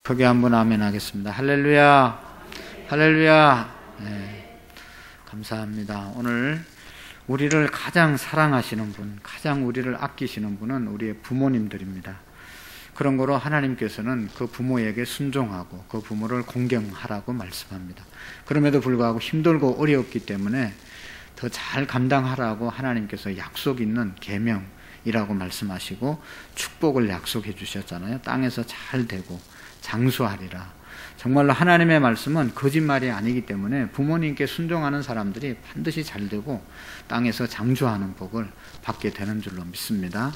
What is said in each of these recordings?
크게 한번 아멘 하겠습니다. 할렐루야, 할렐루야. 네, 감사합니다. 오늘 우리를 가장 사랑하시는 분, 가장 우리를 아끼시는 분은 우리의 부모님들입니다. 그런 거로 하나님께서는 그 부모에게 순종하고 그 부모를 공경하라고 말씀합니다. 그럼에도 불구하고 힘들고 어렵기 때문에 더 잘 감당하라고 하나님께서 약속 있는 계명이라고 말씀하시고 축복을 약속해 주셨잖아요. 땅에서 잘 되고 장수하리라. 정말로 하나님의 말씀은 거짓말이 아니기 때문에 부모님께 순종하는 사람들이 반드시 잘 되고 땅에서 장수하는 복을 받게 되는 줄로 믿습니다.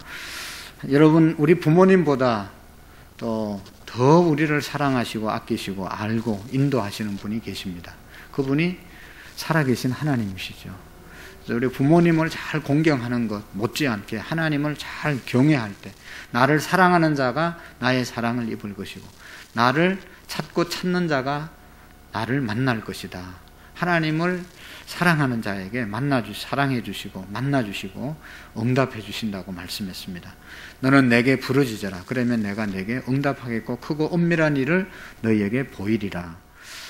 여러분, 우리 부모님보다 또 더 우리를 사랑하시고 아끼시고 알고 인도하시는 분이 계십니다. 그분이 살아계신 하나님이시죠. 우리 부모님을 잘 공경하는 것 못지않게 하나님을 잘 경외할 때 나를 사랑하는 자가 나의 사랑을 입을 것이고 나를 찾고 찾는 자가 나를 만날 것이다. 하나님을 사랑하는 자에게 사랑해 주시고 만나 주시고 응답해 주신다고 말씀했습니다. 너는 내게 부르짖어라. 그러면 내가 내게 응답하겠고 크고 엄밀한 일을 너희에게 보이리라.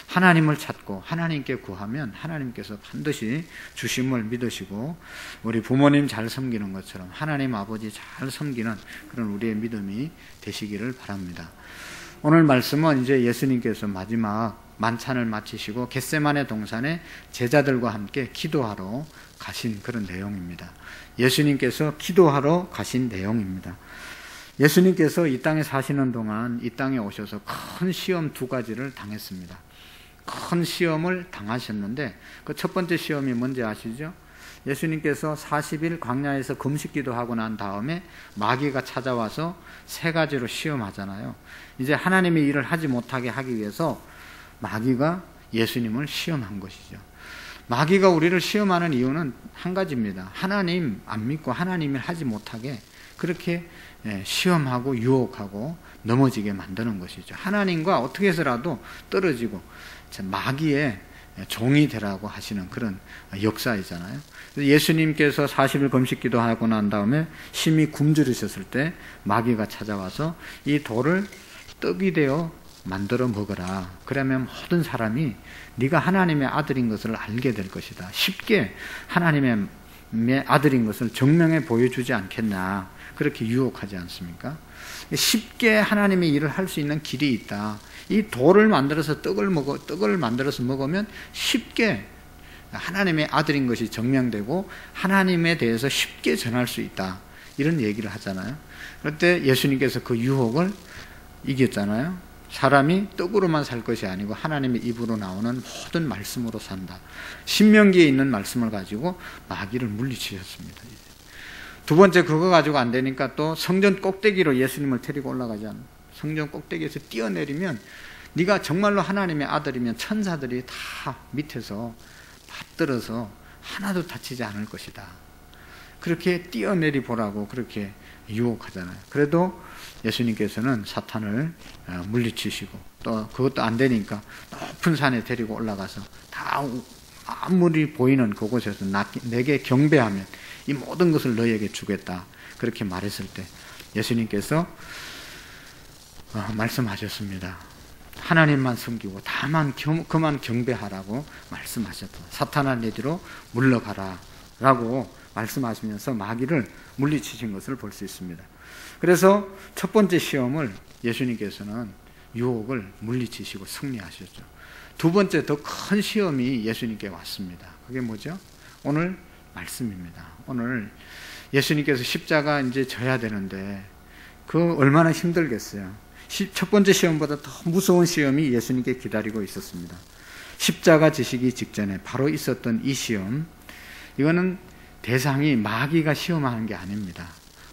하나님을 찾고 하나님께 구하면 하나님께서 반드시 주심을 믿으시고 우리 부모님 잘 섬기는 것처럼 하나님 아버지 잘 섬기는 그런 우리의 믿음이 되시기를 바랍니다. 오늘 말씀은 이제 예수님께서 마지막 만찬을 마치시고 겟세마네 동산에 제자들과 함께 기도하러 가신 그런 내용입니다. 예수님께서 기도하러 가신 내용입니다. 예수님께서 이 땅에 사시는 동안 이 땅에 오셔서 큰 시험 두 가지를 당했습니다. 큰 시험을 당하셨는데 그 첫 번째 시험이 뭔지 아시죠? 예수님께서 40일 광야에서 금식기도 하고 난 다음에 마귀가 찾아와서 세 가지로 시험하잖아요. 이제 하나님의 일을 하지 못하게 하기 위해서 마귀가 예수님을 시험한 것이죠. 마귀가 우리를 시험하는 이유는 한 가지입니다. 하나님 안 믿고 하나님을 하지 못하게 그렇게 시험하고 유혹하고 넘어지게 만드는 것이죠. 하나님과 어떻게 해서라도 떨어지고 마귀의 종이 되라고 하시는 그런 역사이잖아요. 예수님께서 40일 금식기도 하고 난 다음에 심히 굶주리셨을 때 마귀가 찾아와서 이 돌을 떡이 되어 만들어 먹어라. 그러면 모든 사람이 네가 하나님의 아들인 것을 알게 될 것이다. 쉽게 하나님의 아들인 것을 증명해 보여주지 않겠나. 그렇게 유혹하지 않습니까? 쉽게 하나님의 일을 할 수 있는 길이 있다. 이 돌을 만들어서 떡을 만들어서 먹으면 쉽게 하나님의 아들인 것이 증명되고 하나님에 대해서 쉽게 전할 수 있다. 이런 얘기를 하잖아요. 그럴 때 예수님께서 그 유혹을 이겼잖아요. 사람이 떡으로만 살 것이 아니고 하나님의 입으로 나오는 모든 말씀으로 산다. 신명기에 있는 말씀을 가지고 마귀를 물리치셨습니다. 두 번째, 그거 가지고 안 되니까 또 성전 꼭대기로 예수님을 데리고 올라가잖아요. 성전 꼭대기에서 뛰어내리면 네가 정말로 하나님의 아들이면 천사들이 다 밑에서 받들어서 하나도 다치지 않을 것이다. 그렇게 뛰어내리 보라고 그렇게 유혹하잖아요. 그래도 예수님께서는 사탄을 물리치시고 또 그것도 안 되니까 높은 산에 데리고 올라가서 다 아무리 보이는 그곳에서 내게 경배하면 이 모든 것을 너희에게 주겠다. 그렇게 말했을 때 예수님께서 말씀하셨습니다. 하나님만 섬기고 다만 그만 경배하라고 말씀하셨다. 사탄아 내 뒤로 물러가라 라고 말씀하시면서 마귀를 물리치신 것을 볼 수 있습니다. 그래서 첫 번째 시험을 예수님께서는 유혹을 물리치시고 승리하셨죠. 두 번째 더 큰 시험이 예수님께 왔습니다. 그게 뭐죠? 오늘 말씀입니다. 오늘 예수님께서 십자가 이제 져야 되는데 그 얼마나 힘들겠어요. 첫 번째 시험보다 더 무서운 시험이 예수님께 기다리고 있었습니다. 십자가 지시기 직전에 바로 있었던 이 시험, 이거는 대상이 마귀가 시험하는 게 아닙니다.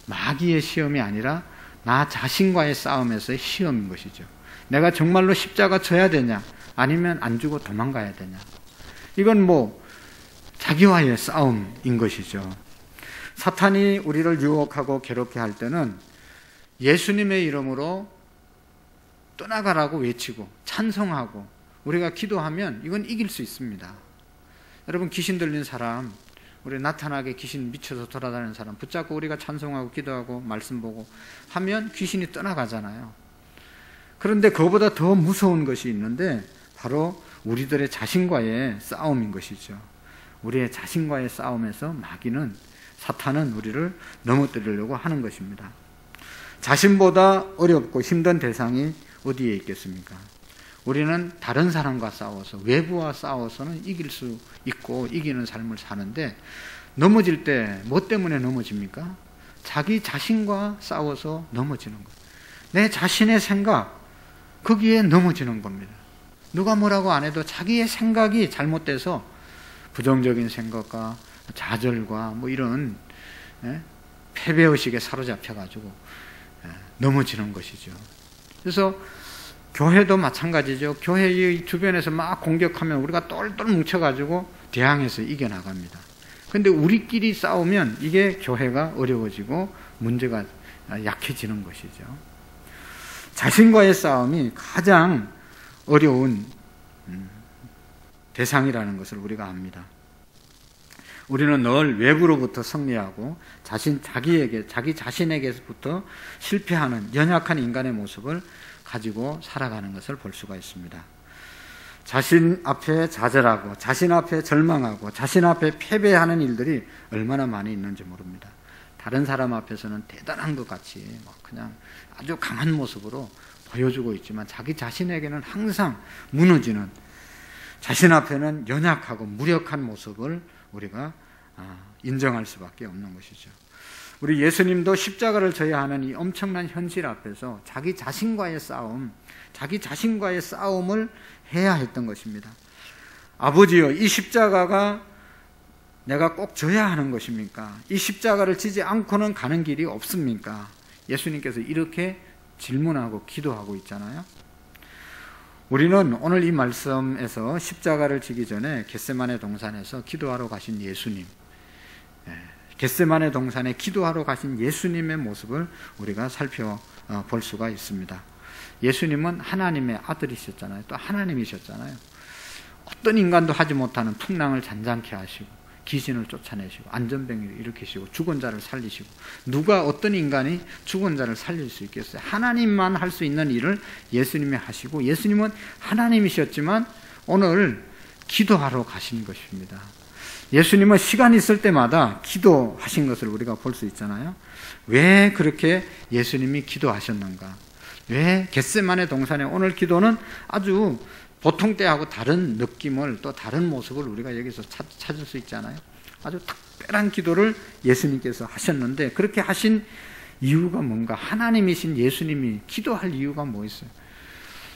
마귀의 시험이 아니라 나 자신과의 싸움에서의 시험인 것이죠. 내가 정말로 십자가 져야 되냐 아니면 안 주고 도망가야 되냐. 이건 자기와의 싸움인 것이죠. 사탄이 우리를 유혹하고 괴롭게 할 때는 예수님의 이름으로 떠나가라고 외치고 찬송하고 우리가 기도하면 이건 이길 수 있습니다. 여러분, 귀신 들린 사람, 우리 나타나게 귀신 미쳐서 돌아다니는 사람 붙잡고 우리가 찬송하고 기도하고 말씀 보고 하면 귀신이 떠나가잖아요. 그런데 그거보다 더 무서운 것이 있는데 바로 우리들의 자신과의 싸움인 것이죠. 우리의 자신과의 싸움에서 마귀는, 사탄은 우리를 넘어뜨리려고 하는 것입니다. 자신보다 어렵고 힘든 대상이 어디에 있겠습니까? 우리는 다른 사람과 싸워서, 외부와 싸워서는 이길 수 있고 이기는 삶을 사는데, 넘어질 때 뭐 때문에 넘어집니까? 자기 자신과 싸워서 넘어지는 거예요. 내 자신의 생각, 거기에 넘어지는 겁니다. 누가 뭐라고 안 해도 자기의 생각이 잘못돼서 부정적인 생각과 좌절과 뭐 이런 패배의식에 사로잡혀가지고 넘어지는 것이죠. 그래서 교회도 마찬가지죠. 교회의 주변에서 막 공격하면 우리가 똘똘 뭉쳐가지고 대항해서 이겨나갑니다. 근데 우리끼리 싸우면 이게 교회가 어려워지고 문제가 약해지는 것이죠. 자신과의 싸움이 가장 어려운 대상이라는 것을 우리가 압니다. 우리는 늘 외부로부터 승리하고 자기 자신에게부터 실패하는 연약한 인간의 모습을 가지고 살아가는 것을 볼 수가 있습니다. 자신 앞에 좌절하고 자신 앞에 절망하고 자신 앞에 패배하는 일들이 얼마나 많이 있는지 모릅니다. 다른 사람 앞에서는 대단한 것 같이 그냥 아주 강한 모습으로 보여주고 있지만 자기 자신에게는 항상 무너지는, 자신 앞에는 연약하고 무력한 모습을 우리가 인정할 수밖에 없는 것이죠. 우리 예수님도 십자가를 져야 하는 이 엄청난 현실 앞에서 자기 자신과의 싸움을 해야 했던 것입니다. 아버지여, 이 십자가가 내가 꼭 져야 하는 것입니까? 이 십자가를 지지 않고는 가는 길이 없습니까? 예수님께서 이렇게 질문하고 기도하고 있잖아요. 우리는 오늘 이 말씀에서 십자가를 지기 전에 겟세마네 동산에서 기도하러 가신 예수님, 겟세마네 동산에 기도하러 가신 예수님의 모습을 우리가 살펴볼 수가 있습니다. 예수님은 하나님의 아들이셨잖아요. 또 하나님이셨잖아요. 어떤 인간도 하지 못하는 풍랑을 잔잔케 하시고 귀신을 쫓아내시고 안전병을 일으키시고 죽은 자를 살리시고, 누가 어떤 인간이 죽은 자를 살릴 수 있겠어요? 하나님만 할 수 있는 일을 예수님이 하시고, 예수님은 하나님이셨지만 오늘 기도하러 가신 것입니다. 예수님은 시간 있을 때마다 기도하신 것을 우리가 볼 수 있잖아요. 왜 그렇게 예수님이 기도하셨는가? 왜 겟세마네 동산의 오늘 기도는 아주 보통 때하고 다른 느낌을, 또 다른 모습을 우리가 여기서 찾을 수 있잖아요. 아주 특별한 기도를 예수님께서 하셨는데, 그렇게 하신 이유가 뭔가? 하나님이신 예수님이 기도할 이유가 뭐 있어요?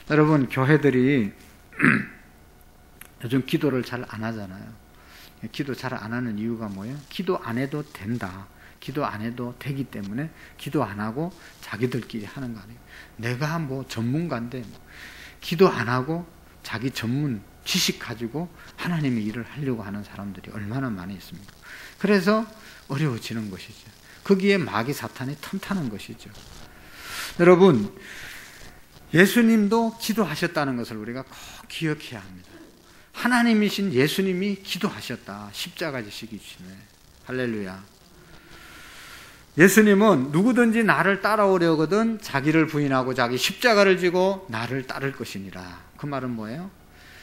여러분, 교회들이 요즘 기도를 잘 안 하잖아요. 기도 잘 안 하는 이유가 뭐예요? 기도 안 해도 된다, 기도 안 해도 되기 때문에 기도 안 하고 자기들끼리 하는 거 아니에요. 내가 뭐 전문가인데 기도 안 하고 자기 전문 지식 가지고 하나님의 일을 하려고 하는 사람들이 얼마나 많이 있습니까? 그래서 어려워지는 것이죠. 거기에 마귀 사탄이 틈타는 것이죠. 여러분, 예수님도 기도하셨다는 것을 우리가 꼭 기억해야 합니다. 하나님이신 예수님이 기도하셨다. 십자가 지시기 전에. 할렐루야. 예수님은 누구든지 나를 따라오려거든 자기를 부인하고 자기 십자가를 지고 나를 따를 것이니라. 그 말은 뭐예요?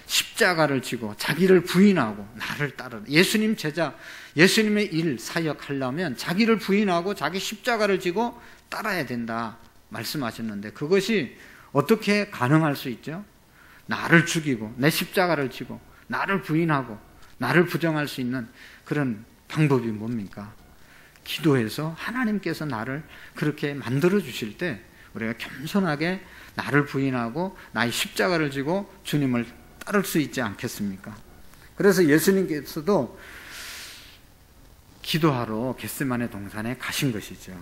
십자가를 지고 자기를 부인하고 나를 따르라. 예수님 제자, 예수님의 일, 사역 하려면 자기를 부인하고 자기 십자가를 지고 따라야 된다 말씀하셨는데, 그것이 어떻게 가능할 수 있죠? 나를 죽이고 내 십자가를 지고 나를 부인하고 나를 부정할 수 있는 그런 방법이 뭡니까? 기도해서 하나님께서 나를 그렇게 만들어 주실 때 우리가 겸손하게 나를 부인하고 나의 십자가를 지고 주님을 따를 수 있지 않겠습니까? 그래서 예수님께서도 기도하러 겟세마네 동산에 가신 것이죠.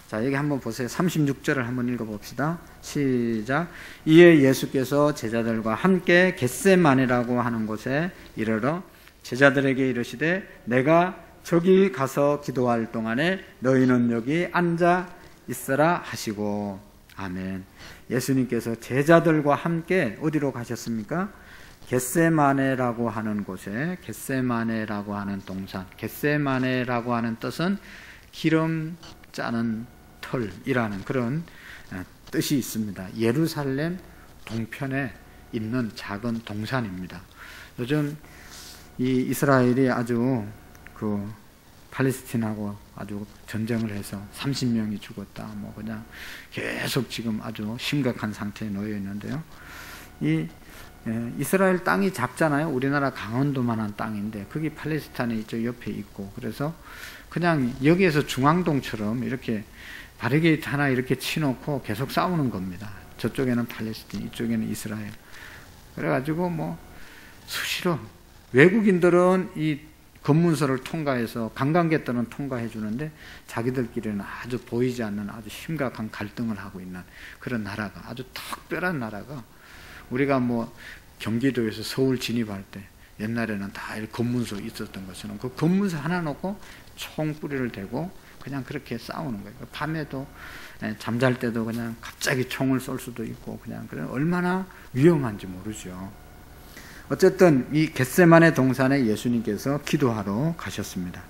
자, 여기 한번 보세요. 36절을 한번 읽어봅시다. 시작. 이에 예수께서 제자들과 함께 겟세마네라고 하는 곳에 이르러 제자들에게 이르시되 내가 저기 가서 기도할 동안에 너희는 여기 앉아 있으라 하시고. 아멘. 예수님께서 제자들과 함께 어디로 가셨습니까? 겟세마네라고 하는 곳에, 겟세마네라고 하는 동산, 겟세마네라고 하는 뜻은 기름 짜는 털이라는 그런 뜻이 있습니다. 예루살렘 동편에 있는 작은 동산입니다. 요즘 이 이스라엘이 아주 팔레스틴하고 아주 전쟁을 해서 30명이 죽었다. 뭐 그냥 계속 지금 아주 심각한 상태에 놓여 있는데요. 이스라엘 땅이 작잖아요. 우리나라 강원도만한 땅인데 거기 팔레스타인이 저 옆에 있고, 그래서 그냥 여기에서 중앙동처럼 이렇게 바리게이트 하나 이렇게 치놓고 계속 싸우는 겁니다. 저쪽에는 팔레스틴, 이쪽에는 이스라엘. 그래가지고 뭐 수시로 외국인들은 이 검문소를 통과해서 관광객들은 통과해 주는데 자기들끼리는 아주 보이지 않는 아주 심각한 갈등을 하고 있는 그런 나라가, 아주 특별한 나라가, 우리가 뭐 경기도에서 서울 진입할 때 옛날에는 다 검문소 있었던 것처럼 그 검문소 하나 놓고 총 뿌리를 대고 그냥 그렇게 싸우는 거예요. 밤에도 잠잘 때도 그냥 갑자기 총을 쏠 수도 있고, 그냥 얼마나 위험한지 모르죠. 어쨌든 이 겟세마네 동산에 예수님께서 기도하러 가셨습니다.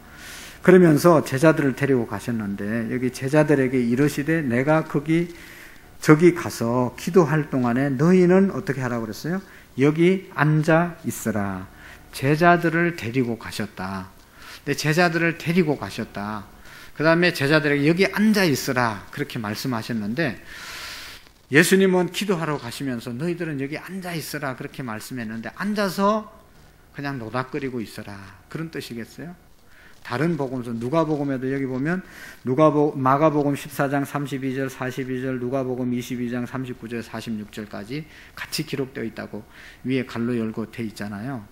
그러면서 제자들을 데리고 가셨는데 여기 제자들에게 이르시되 내가 저기 가서 기도할 동안에 너희는 어떻게 하라고 그랬어요? 여기 앉아 있으라. 제자들을 데리고 가셨다. 근데 제자들을 데리고 가셨다. 그 다음에 제자들에게 여기 앉아 있으라 그렇게 말씀하셨는데, 예수님은 기도하러 가시면서 너희들은 여기 앉아 있으라 그렇게 말씀했는데 앉아서 그냥 노닥거리고 있어라 그런 뜻이겠어요? 다른 복음서 누가복음에도 여기 보면 마가복음 14장 32절 42절, 누가복음 22장 39절 46절까지 같이 기록되어 있다고 위에 갈로 열고 돼 있잖아요.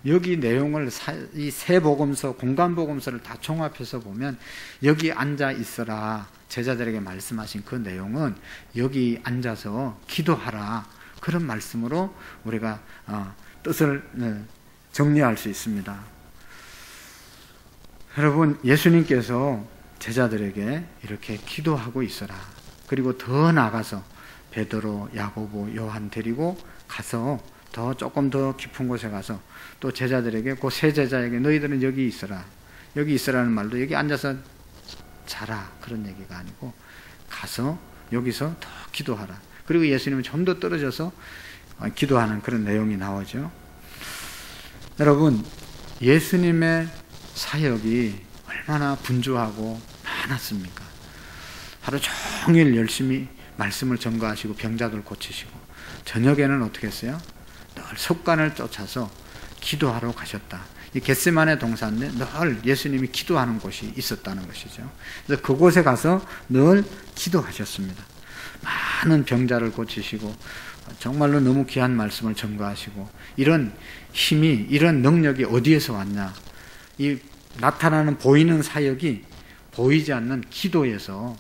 여기 내용을 이 세 복음서, 공간 복음서를 다 종합해서 보면 여기 앉아 있어라 제자들에게 말씀하신 그 내용은 여기 앉아서 기도하라 그런 말씀으로 우리가 뜻을 정리할 수 있습니다. 여러분, 예수님께서 제자들에게 이렇게 기도하고 있어라. 그리고 더 나가서 베드로, 야고보, 요한 데리고 가서 조금 더 깊은 곳에 가서 또 제자들에게, 그 세 제자에게 너희들은 여기 있어라. 여기 있으라는 말도 여기 앉아서 자라 그런 얘기가 아니고 가서 여기서 더 기도하라. 그리고 예수님은 좀 더 떨어져서 기도하는 그런 내용이 나오죠. 여러분, 예수님의 사역이 얼마나 분주하고 많았습니까? 하루 종일 열심히 말씀을 전가하시고 병자들 고치시고, 저녁에는 어떻게 했어요? 늘 습관을 쫓아서 기도하러 가셨다. 이 겟세마네 동산에 늘 예수님이 기도하는 곳이 있었다는 것이죠. 그래서 그곳에 가서 늘 기도하셨습니다. 많은 병자를 고치시고 정말로 너무 귀한 말씀을 전가하시고, 이런 힘이, 이런 능력이 어디에서 왔냐? 이 나타나는 보이는 사역이 보이지 않는 기도에서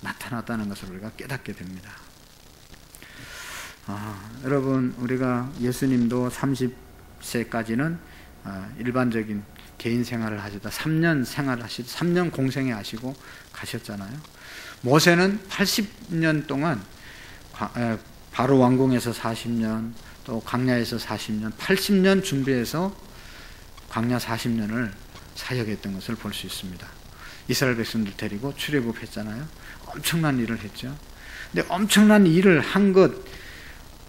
나타났다는 것을 우리가 깨닫게 됩니다. 여러분, 우리가 예수님도 30세까지는 일반적인 개인 생활을 하시다 3년 공생애 하시고 가셨잖아요. 모세는 80년 동안 바로 왕궁에서 40년, 또 광야에서 40년, 80년 준비해서 광야 40년을 사역했던 것을 볼 수 있습니다. 이스라엘 백성들 데리고 출애굽했잖아요. 엄청난 일을 했죠. 근데 엄청난 일을 한 것,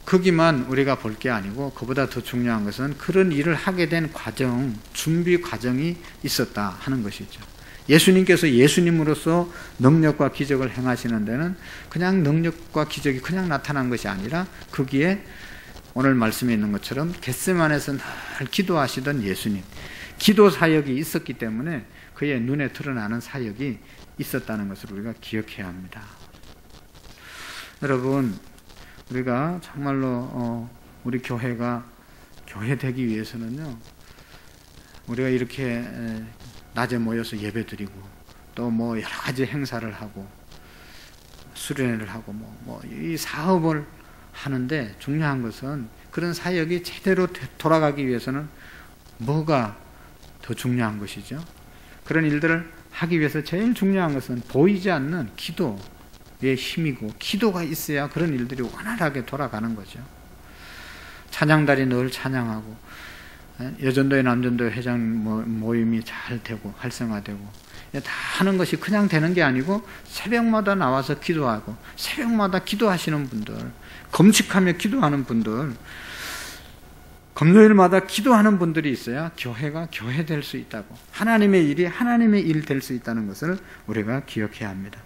거기만 우리가 볼 게 아니고 그보다 더 중요한 것은 그런 일을 하게 된 과정, 준비 과정이 있었다 하는 것이죠. 예수님께서 예수님으로서 능력과 기적을 행하시는 데는 그냥 능력과 기적이 그냥 나타난 것이 아니라 거기에 오늘 말씀에 있는 것처럼 겟세마네에서 늘 기도하시던 예수님, 기도 사역이 있었기 때문에 그의 눈에 드러나는 사역이 있었다는 것을 우리가 기억해야 합니다. 여러분, 우리가 정말로 우리 교회가 교회 되기 위해서는요, 우리가 이렇게 낮에 모여서 예배드리고 또 뭐 여러 가지 행사를 하고 수련회를 하고 이 사업을 하는데 중요한 것은 그런 사역이 제대로 돌아가기 위해서는 뭐가 더 중요한 것이죠? 그런 일들을 하기 위해서 제일 중요한 것은 보이지 않는 기도의 힘이고, 기도가 있어야 그런 일들이 원활하게 돌아가는 거죠. 찬양단이 늘 찬양하고 여전도회 남전도회 회장 모임이 잘 되고 활성화되고 다 하는 것이 그냥 되는 게 아니고 새벽마다 나와서 기도하고 새벽마다 기도하시는 분들, 금식하며 기도하는 분들, 금요일마다 기도하는 분들이 있어야 교회가 교회 될 수 있다고, 하나님의 일이 하나님의 일 될 수 있다는 것을 우리가 기억해야 합니다.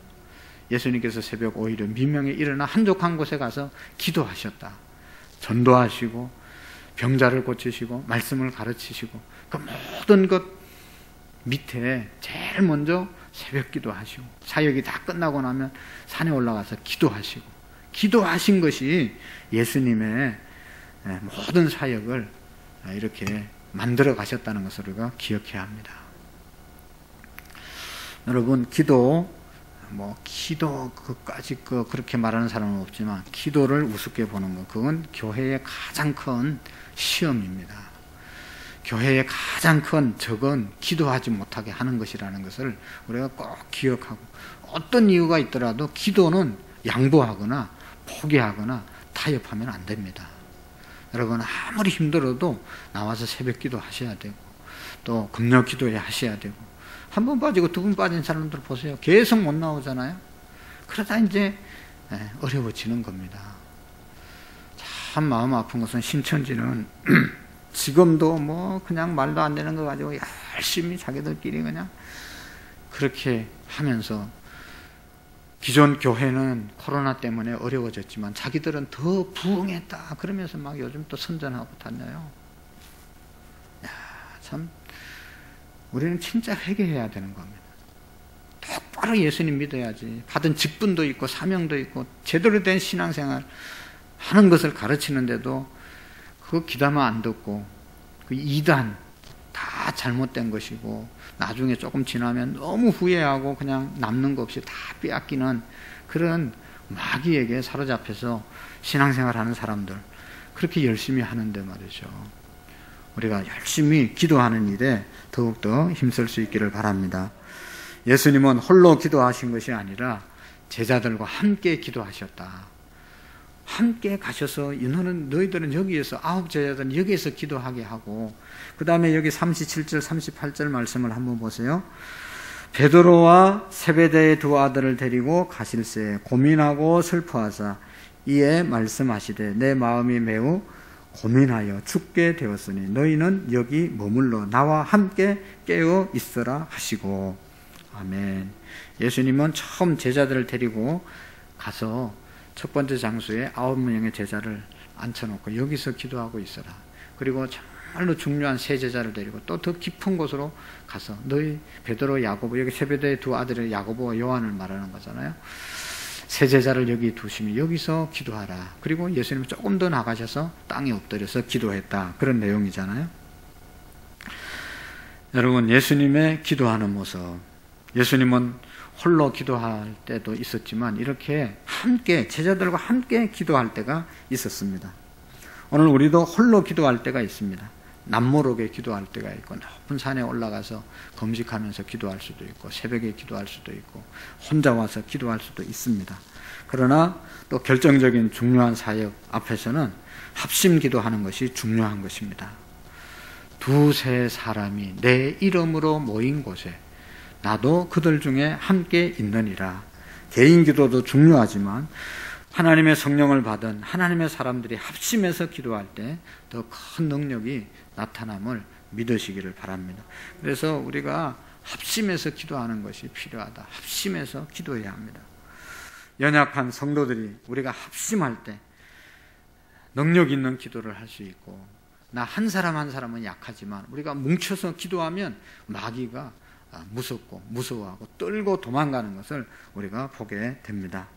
예수님께서 새벽 5일에 미명에 일어나 한적한 곳에 가서 기도하셨다. 전도하시고 병자를 고치시고 말씀을 가르치시고 그 모든 것 밑에 제일 먼저 새벽 기도하시고 사역이 다 끝나고 나면 산에 올라가서 기도하시고, 기도하신 것이 예수님의 모든 사역을 이렇게 만들어 가셨다는 것을 우리가 기억해야 합니다. 여러분, 기도까지 그렇게 말하는 사람은 없지만 기도를 우습게 보는 것, 그건 교회의 가장 큰 시험입니다. 교회의 가장 큰 적은 기도하지 못하게 하는 것이라는 것을 우리가 꼭 기억하고, 어떤 이유가 있더라도 기도는 양보하거나 포기하거나 타협하면 안 됩니다. 여러분, 아무리 힘들어도 나와서 새벽 기도 하셔야 되고, 또 금요 기도에 하셔야 되고, 한 번 빠지고 두 번 빠진 사람들 보세요. 계속 못 나오잖아요. 그러다 이제 어려워지는 겁니다. 참 마음 아픈 것은 신천지는 지금도 그냥 말도 안 되는 거 가지고 열심히 자기들끼리 그냥 그렇게 하면서, 기존 교회는 코로나 때문에 어려워졌지만 자기들은 더 부흥했다 그러면서 막 요즘 또 선전하고 다녀요. 참 우리는 진짜 회개해야 되는 겁니다. 똑바로 예수님 믿어야지. 받은 직분도 있고 사명도 있고 제대로 된 신앙생활 하는 것을 가르치는데도 그거 귀담아 안 듣고 그 이단 다 잘못된 것이고, 나중에 조금 지나면 너무 후회하고 그냥 남는 거 없이 다 빼앗기는 그런 마귀에게 사로잡혀서 신앙생활 하는 사람들, 그렇게 열심히 하는데 말이죠. 우리가 열심히 기도하는 일에 더욱더 힘쓸 수 있기를 바랍니다. 예수님은 홀로 기도하신 것이 아니라 제자들과 함께 기도하셨다. 함께 가셔서 너희들은 여기에서, 9 제자들은 여기에서 기도하게 하고, 그 다음에 여기 37절 38절 말씀을 한번 보세요. 베드로와 세베대의 두 아들을 데리고 가실새 고민하고 슬퍼하사 이에 말씀하시되 내 마음이 매우 고민하여 죽게 되었으니 너희는 여기 머물러 나와 함께 깨어 있으라 하시고. 아멘. 예수님은 처음 제자들을 데리고 가서 첫 번째 장소에 9명의 제자를 앉혀놓고 여기서 기도하고 있어라. 그리고 정말로 중요한 세 제자를 데리고 또 더 깊은 곳으로 가서 너희 베드로, 야고보, 여기 세베대의 두 아들의 야고보와 요한을 말하는 거잖아요. 세 제자를 여기 두시면 여기서 기도하라. 그리고 예수님은 조금 더 나가셔서 땅에 엎드려서 기도했다. 그런 내용이잖아요. 여러분, 예수님의 기도하는 모습, 예수님은 홀로 기도할 때도 있었지만 이렇게 함께 제자들과 함께 기도할 때가 있었습니다. 오늘 우리도 홀로 기도할 때가 있습니다. 남모르게 기도할 때가 있고, 높은 산에 올라가서 금식하면서 기도할 수도 있고, 새벽에 기도할 수도 있고, 혼자 와서 기도할 수도 있습니다. 그러나 또 결정적인 중요한 사역 앞에서는 합심 기도하는 것이 중요한 것입니다. 두세 사람이 내 이름으로 모인 곳에 나도 그들 중에 함께 있느니라. 개인 기도도 중요하지만 하나님의 성령을 받은 하나님의 사람들이 합심해서 기도할 때 더 큰 능력이 나타남을 믿으시기를 바랍니다. 그래서 우리가 합심해서 기도하는 것이 필요하다. 합심해서 기도해야 합니다. 연약한 성도들이 우리가 합심할 때 능력 있는 기도를 할 수 있고, 나 한 사람 한 사람은 약하지만 우리가 뭉쳐서 기도하면 마귀가 무섭고 무서워하고 떨고 도망가는 것을 우리가 보게 됩니다.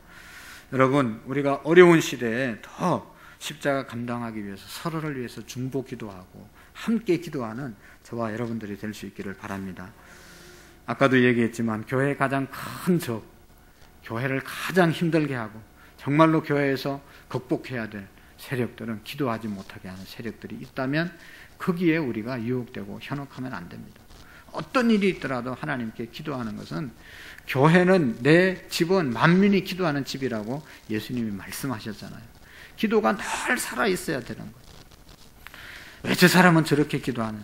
여러분, 우리가 어려운 시대에 더 십자가 감당하기 위해서 서로를 위해서 중보 기도하고 함께 기도하는 저와 여러분들이 될 수 있기를 바랍니다. 아까도 얘기했지만 교회의 가장 큰 적, 교회를 가장 힘들게 하고 정말로 교회에서 극복해야 될 세력들은 기도하지 못하게 하는 세력들이 있다면 거기에 우리가 유혹되고 현혹하면 안 됩니다. 어떤 일이 있더라도 하나님께 기도하는 것은, 교회는 내 집은 만민이 기도하는 집이라고 예수님이 말씀하셨잖아요. 기도가 늘 살아있어야 되는 거예요. 왜 저 사람은 저렇게 기도하냐.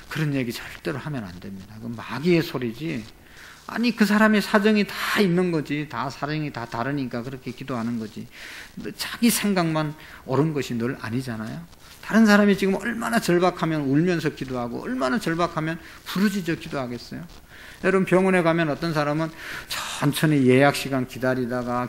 그런 얘기 절대로 하면 안 됩니다. 그건 마귀의 소리지. 아니 그 사람의 사정이 다 있는 거지. 다 사정이 다 다르니까 그렇게 기도하는 거지. 자기 생각만 옳은 것이 늘 아니잖아요. 다른 사람이 지금 얼마나 절박하면 울면서 기도하고 얼마나 절박하면 부르짖어 기도하겠어요. 여러분 병원에 가면 어떤 사람은 천천히 예약 시간 기다리다가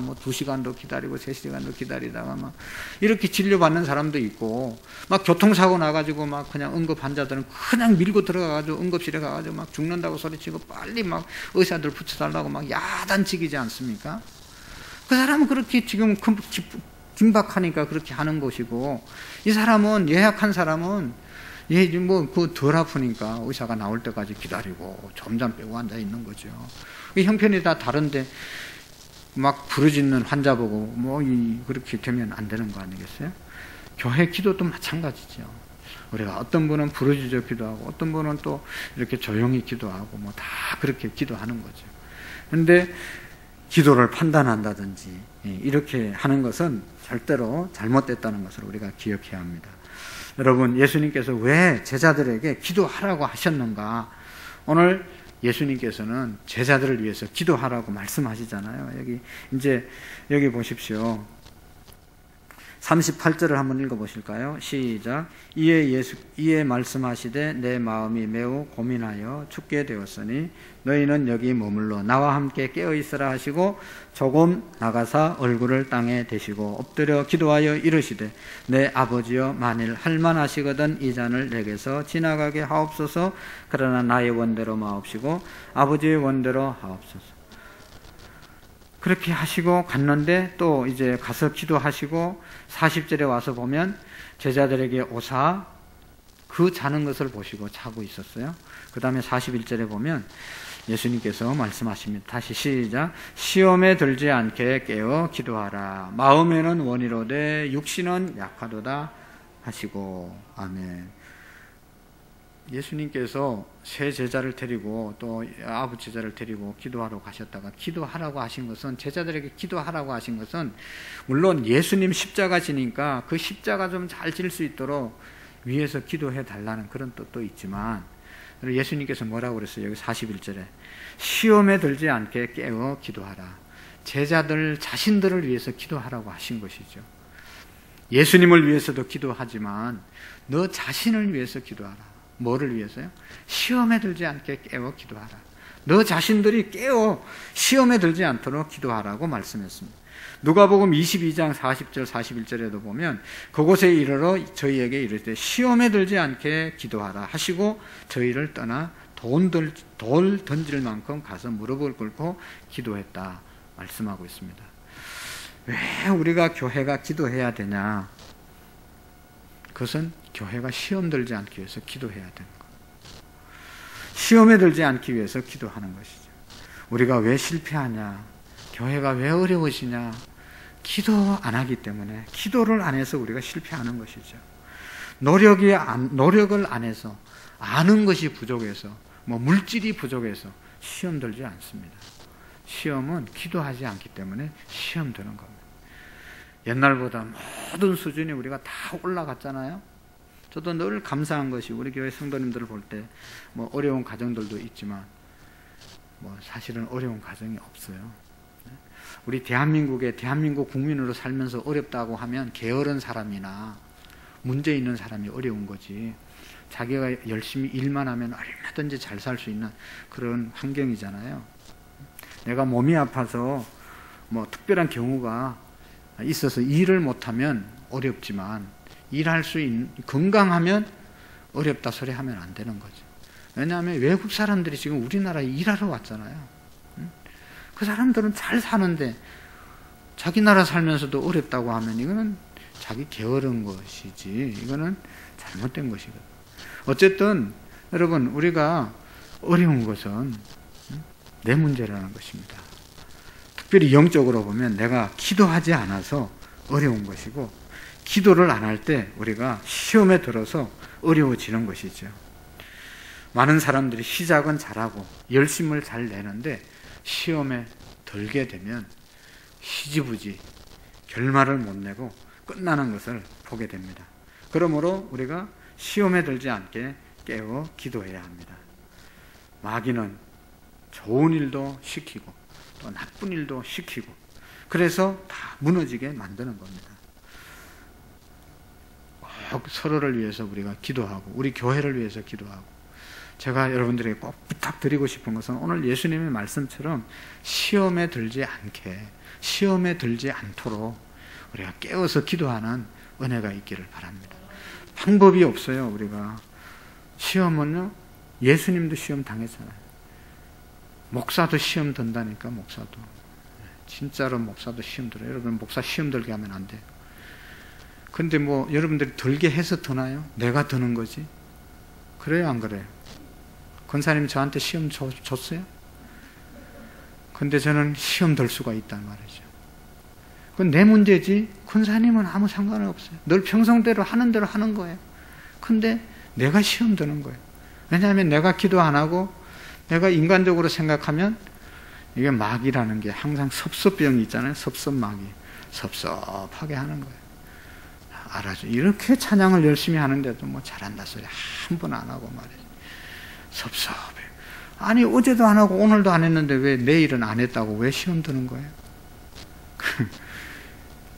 뭐 2시간도 기다리고 3시간도 기다리다가 막 이렇게 진료받는 사람도 있고, 막 교통사고 나가지고 막 그냥 응급 환자들은 그냥 밀고 들어가가지고 응급실에 가가지고 막 죽는다고 소리치고 빨리 막 의사들 붙여달라고 막 야단치기지 않습니까? 그 사람은 그렇게 지금 긴박하니까 그렇게 하는 것이고, 이 사람은 예약한 사람은 덜 아프니까 의사가 나올 때까지 기다리고 점점 빼고 앉아 있는 거죠. 형편이 다 다른데 막 부르짖는 환자 보고 그렇게 되면 안 되는 거 아니겠어요? 교회 기도도 마찬가지죠. 우리가 어떤 분은 부르짖어 기도하고 어떤 분은 또 이렇게 조용히 기도하고 다 그렇게 기도하는 거죠. 그런데 기도를 판단한다든지 이렇게 하는 것은 절대로 잘못됐다는 것을 우리가 기억해야 합니다. 여러분, 예수님께서 왜 제자들에게 기도하라고 하셨는가? 오늘 예수님께서는 제자들을 위해서 기도하라고 말씀하시잖아요. 여기 보십시오. 38절을 한번 읽어보실까요? 시작. 이에 말씀하시되 내 마음이 매우 고민하여 죽게 되었으니 너희는 여기 머물러 나와 함께 깨어있으라 하시고 조금 나가사 얼굴을 땅에 대시고 엎드려 기도하여 이르시되 내 아버지여 만일 할만하시거든 이 잔을 내게서 지나가게 하옵소서. 그러나 나의 원대로 마옵시고 아버지의 원대로 하옵소서. 그렇게 하시고 갔는데 또 이제 가서 기도하시고 40절에 와서 보면 제자들에게 오사 그 자는 것을 보시고 자고 있었어요. 그 다음에 41절에 보면 예수님께서 말씀하십니다. 다시 시작. 시험에 들지 않게 깨어 기도하라. 마음에는 원이로되 육신은 약하도다 하시고. 아멘. 예수님께서 세 제자를 데리고 또 아홉 제자를 데리고 기도하러 가셨다가 기도하라고 하신 것은, 제자들에게 기도하라고 하신 것은 물론 예수님 십자가 지니까 그 십자가 좀 잘 질 수 있도록 위에서 기도해 달라는 그런 뜻도 있지만, 예수님께서 뭐라고 그랬어요? 여기 41절에 시험에 들지 않게 깨어 기도하라. 제자들 자신들을 위해서 기도하라고 하신 것이죠. 예수님을 위해서도 기도하지만 너 자신을 위해서 기도하라. 뭐를 위해서요? 시험에 들지 않게 깨어 기도하라. 너 자신들이 깨어 시험에 들지 않도록 기도하라고 말씀했습니다. 누가복음 22장 40절 41절에도 보면 그곳에 이르러 저희에게 이르되 시험에 들지 않게 기도하라 하시고 저희를 떠나 돌 던질 만큼 가서 무릎을 꿇고 기도했다 말씀하고 있습니다. 왜 우리가 교회가 기도해야 되냐? 그것은 교회가 시험 들지 않기 위해서 기도해야 되는 거예요. 시험에 들지 않기 위해서 기도하는 것이죠. 우리가 왜 실패하냐? 교회가 왜 어려워지냐? 기도 안 하기 때문에, 기도를 안 해서 우리가 실패하는 것이죠. 노력을 안 해서, 아는 것이 부족해서, 물질이 부족해서 시험 들지 않습니다. 시험은 기도하지 않기 때문에 시험 드는 겁니다. 옛날보다 모든 수준이 우리가 다 올라갔잖아요. 저도 늘 감사한 것이 우리 교회 성도님들을 볼 때 어려운 가정들도 있지만 사실은 어려운 가정이 없어요. 우리 대한민국 국민으로 살면서 어렵다고 하면 게으른 사람이나 문제 있는 사람이 어려운 거지, 자기가 열심히 일만 하면 얼마든지 잘 살 수 있는 그런 환경이잖아요. 내가 몸이 아파서 특별한 경우가 있어서 일을 못하면 어렵지만, 일할 수 있는, 건강하면 어렵다 소리 하면 안 되는 거죠. 왜냐하면 외국 사람들이 지금 우리나라에 일하러 왔잖아요. 그 사람들은 잘 사는데 자기 나라 살면서도 어렵다고 하면 이거는 자기 게으른 것이지, 이거는 잘못된 것이거든요. 어쨌든 여러분, 우리가 어려운 것은 내 문제라는 것입니다. 특별히 영적으로 보면 내가 기도하지 않아서 어려운 것이고, 기도를 안 할 때 우리가 시험에 들어서 어려워지는 것이죠. 많은 사람들이 시작은 잘하고 열심을 잘 내는데 시험에 들게 되면 희지부지 결말을 못 내고 끝나는 것을 보게 됩니다. 그러므로 우리가 시험에 들지 않게 깨어 기도해야 합니다. 마귀는 좋은 일도 시키고 또 나쁜 일도 시키고 그래서 다 무너지게 만드는 겁니다. 꼭 서로를 위해서 우리가 기도하고 우리 교회를 위해서 기도하고 제가 여러분들에게 꼭 부탁드리고 싶은 것은 오늘 예수님의 말씀처럼 시험에 들지 않게 시험에 들지 않도록 우리가 깨어서 기도하는 은혜가 있기를 바랍니다. 방법이 없어요. 우리가 시험은요 예수님도 시험 당했잖아요. 목사도 시험 든다니까. 목사도 진짜로 목사도 시험 들어요. 여러분 목사 시험 들게 하면 안 돼요. 근데 뭐 여러분들이 들게 해서 드나요? 내가 드는 거지. 그래요 안 그래요? 권사님 저한테 시험 줬어요? 근데 저는 시험 들 수가 있단 말이죠. 그건 내 문제지 권사님은 아무 상관은 없어요. 늘 평상대로 하는 대로 하는 거예요. 근데 내가 시험 드는 거예요. 왜냐하면 내가 기도 안 하고 내가 인간적으로 생각하면 이게 마귀라는 게 항상 섭섭병이 있잖아요. 섭섭마귀. 섭섭하게 하는 거예요. 알아줘. 이렇게 찬양을 열심히 하는데도 뭐 잘한다 소리 한 번 안 하고 말이에요. 섭섭해. 아니 어제도 안 하고 오늘도 안 했는데 왜 내일은 안 했다고 왜 시험 드는 거예요?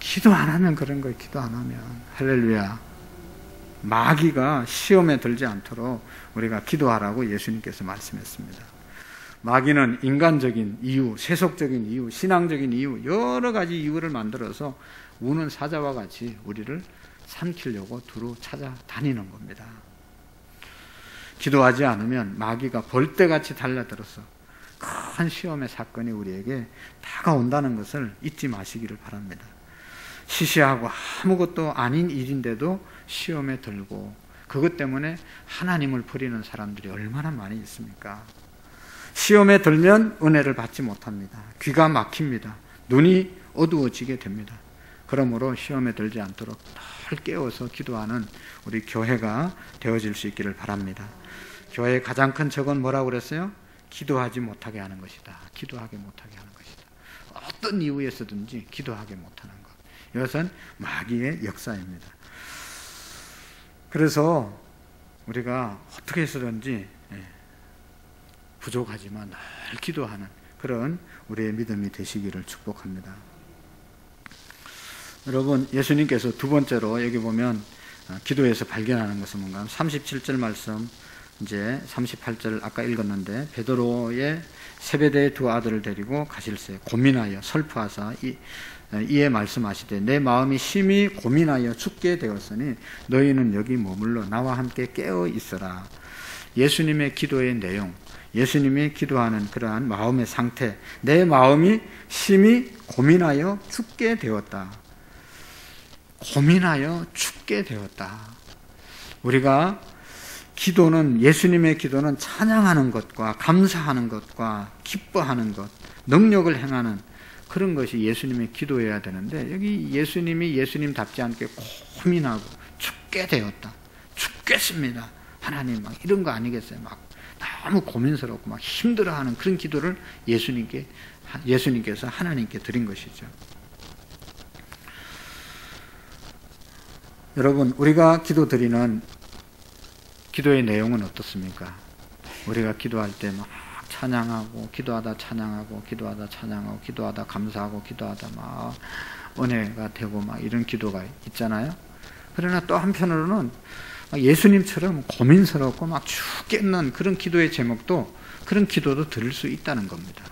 기도 안 하면 그런 거예요. 기도 안 하면. 할렐루야. 마귀가 시험에 들지 않도록 우리가 기도하라고 예수님께서 말씀했습니다. 마귀는 인간적인 이유, 세속적인 이유, 신앙적인 이유 여러 가지 이유를 만들어서 우는 사자와 같이 우리를 삼키려고 두루 찾아다니는 겁니다. 기도하지 않으면 마귀가 벌떼같이 달려들어서 큰 시험의 사건이 우리에게 다가온다는 것을 잊지 마시기를 바랍니다. 시시하고 아무것도 아닌 일인데도 시험에 들고 그것 때문에 하나님을 버리는 사람들이 얼마나 많이 있습니까? 시험에 들면 은혜를 받지 못합니다. 귀가 막힙니다. 눈이 어두워지게 됩니다. 그러므로 시험에 들지 않도록 늘 깨워서 기도하는 우리 교회가 되어질 수 있기를 바랍니다. 교회의 가장 큰 적은 뭐라고 그랬어요? 기도하지 못하게 하는 것이다. 기도하게 못하게 하는 것이다. 어떤 이유에서든지 기도하게 못하는 것. 이것은 마귀의 역사입니다. 그래서 우리가 어떻게 해서든지 부족하지만 늘 기도하는 그런 우리의 믿음이 되시기를 축복합니다. 여러분 예수님께서 두 번째로 여기 보면 기도에서 발견하는 것은 뭔가 37절 말씀 이제 38절 아까 읽었는데 베드로의 세베대의 두 아들을 데리고 가실새 고민하여 설프하사 이에 말씀하시되 내 마음이 심히 고민하여 죽게 되었으니 너희는 여기 머물러 나와 함께 깨어 있어라. 예수님의 기도의 내용, 예수님이 기도하는 그러한 마음의 상태, 내 마음이 심히 고민하여 죽게 되었다. 고민하여 죽게 되었다. 우리가 기도는 예수님의 기도는 찬양하는 것과 감사하는 것과 기뻐하는 것, 능력을 행하는 그런 것이 예수님의 기도여야 되는데 여기 예수님이 예수님답지 않게 고민하고 죽게 되었다. 죽겠습니다. 하나님 막 이런 거 아니겠어요? 막 너무 고민스럽고 막 힘들어하는 그런 기도를 예수님께서 하나님께 드린 것이죠. 여러분 우리가 기도 드리는 기도의 내용은 어떻습니까? 우리가 기도할 때 막 찬양하고 기도하다 찬양하고 기도하다 찬양하고 기도하다 감사하고 기도하다 막 은혜가 되고 막 이런 기도가 있잖아요. 그러나 또 한편으로는 예수님처럼 고민스럽고 막 죽겠는 그런 기도의 제목도 그런 기도도 드릴 수 있다는 겁니다.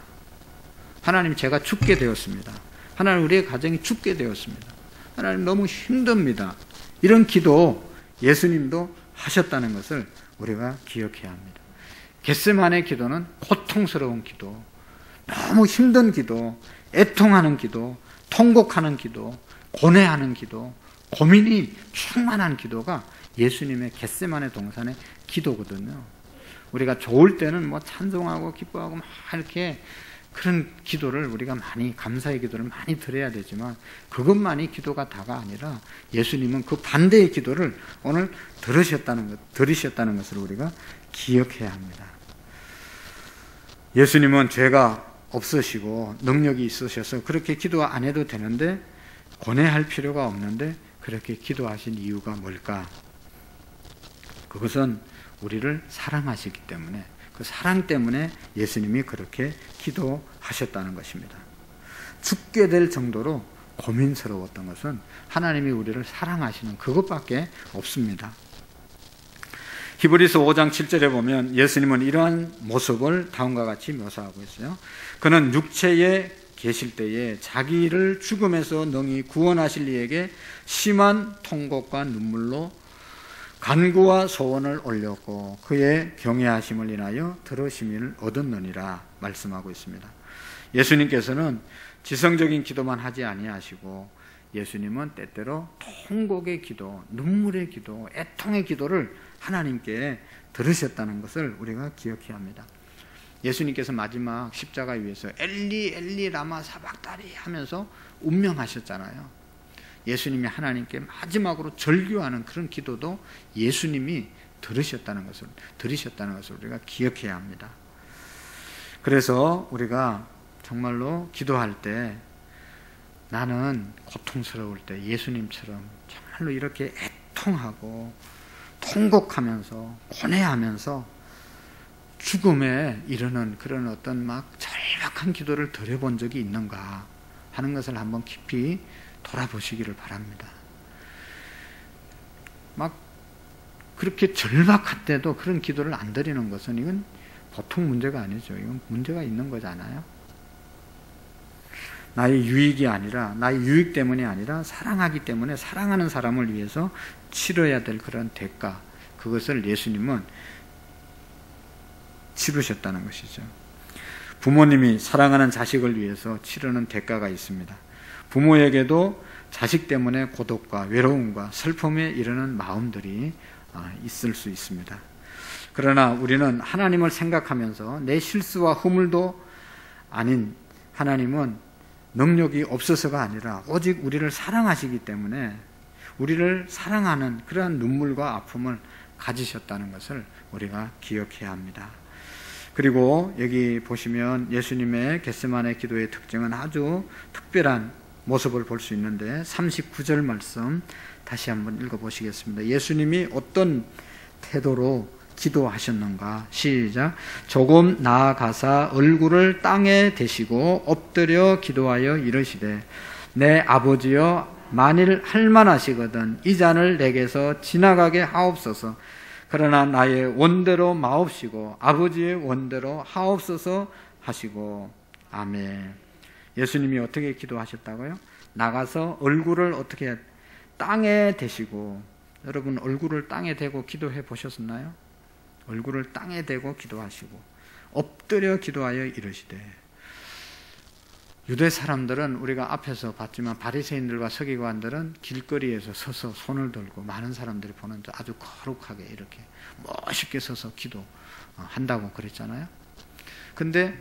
하나님 제가 죽게 되었습니다. 하나님 우리의 가정이 죽게 되었습니다. 하나님 너무 힘듭니다. 이런 기도 예수님도 하셨다는 것을 우리가 기억해야 합니다. 겟세마네 기도는 고통스러운 기도, 너무 힘든 기도, 애통하는 기도, 통곡하는 기도, 고뇌하는 기도, 고민이 충만한 기도가 예수님의 겟세마네 동산의 기도거든요. 우리가 좋을 때는 뭐 찬송하고 기뻐하고 막 이렇게 그런 기도를 우리가 많이 감사의 기도를 많이 드려야 되지만 그것만이 기도가 다가 아니라 예수님은 그 반대의 기도를 오늘 들으셨다는 것을 우리가 기억해야 합니다. 예수님은 죄가 없으시고 능력이 있으셔서 그렇게 기도 안 해도 되는데 고뇌할 필요가 없는데 그렇게 기도하신 이유가 뭘까? 그것은 우리를 사랑하시기 때문에, 그 사랑 때문에 예수님이 그렇게 기도하셨다는 것입니다. 죽게 될 정도로 고민스러웠던 것은 하나님이 우리를 사랑하시는 그것밖에 없습니다. 히브리서 5장 7절에 보면 예수님은 이러한 모습을 다음과 같이 묘사하고 있어요. 그는 육체에 계실 때에 자기를 죽음에서 능히 구원하실 이에게 심한 통곡과 눈물로 간구와 소원을 올렸고 그의 경외하심을 인하여 들으심을 얻었느니라 말씀하고 있습니다. 예수님께서는 지성적인 기도만 하지 아니하시고 예수님은 때때로 통곡의 기도, 눈물의 기도, 애통의 기도를 하나님께 들으셨다는 것을 우리가 기억해야 합니다. 예수님께서 마지막 십자가 위에서 엘리 엘리 라마 사박다니 하면서 운명하셨잖아요. 예수님이 하나님께 마지막으로 절규하는 그런 기도도 예수님이 들으셨다는 것을 우리가 기억해야 합니다. 그래서 우리가 정말로 기도할 때 나는 고통스러울 때 예수님처럼 정말로 이렇게 애통하고 통곡하면서 고뇌하면서 죽음에 이르는 그런 어떤 막 절박한 기도를 드려본 적이 있는가 하는 것을 한번 깊이 돌아보시기를 바랍니다. 막 그렇게 절박할 때도 그런 기도를 안 드리는 것은 이건 보통 문제가 아니죠. 이건 문제가 있는 거잖아요. 나의 유익이 아니라, 나의 유익 때문이 아니라 사랑하기 때문에 사랑하는 사람을 위해서 치러야 될 그런 대가, 그것을 예수님은 치르셨다는 것이죠. 부모님이 사랑하는 자식을 위해서 치르는 대가가 있습니다. 부모에게도 자식 때문에 고독과 외로움과 슬픔에 이르는 마음들이 있을 수 있습니다. 그러나 우리는 하나님을 생각하면서 내 실수와 허물도 아닌 하나님은 능력이 없어서가 아니라 오직 우리를 사랑하시기 때문에 우리를 사랑하는 그러한 눈물과 아픔을 가지셨다는 것을 우리가 기억해야 합니다. 그리고 여기 보시면 예수님의 겟세마네 기도의 특징은 아주 특별한 모습을 볼 수 있는데 39절 말씀 다시 한번 읽어보시겠습니다. 예수님이 어떤 태도로 기도하셨는가? 시작. 조금 나아가사 얼굴을 땅에 대시고 엎드려 기도하여 이르시되 내 아버지여 만일 할만하시거든 이 잔을 내게서 지나가게 하옵소서. 그러나 나의 원대로 마옵시고 아버지의 원대로 하옵소서 하시고. 아멘. 예수님이 어떻게 기도하셨다고요? 나가서 얼굴을 어떻게 땅에 대시고. 여러분 얼굴을 땅에 대고 기도해 보셨나요? 얼굴을 땅에 대고 기도하시고 엎드려 기도하여 이르시되. 유대 사람들은 우리가 앞에서 봤지만 바리새인들과 서기관들은 길거리에서 서서 손을 들고 많은 사람들이 보는 아주 거룩하게 이렇게 멋있게 서서 기도한다고 그랬잖아요. 근데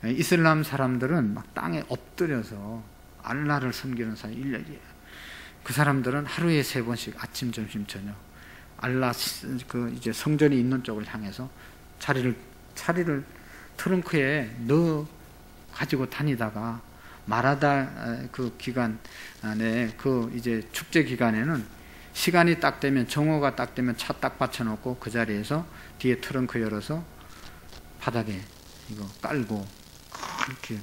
이슬람 사람들은 막 땅에 엎드려서 알라를 섬기는 사람, 그 사람들은 하루에 3번씩 아침, 점심, 저녁 알라 이제 성전이 있는 쪽을 향해서 자리를 트렁크에 넣어 가지고 다니다가 마라다 그 기간에 그 이제 축제 기간에는 시간이 딱 되면 정오가 딱 되면 차 딱 받쳐놓고 그 자리에서 뒤에 트렁크 열어서 바닥에 이거 깔고 이렇게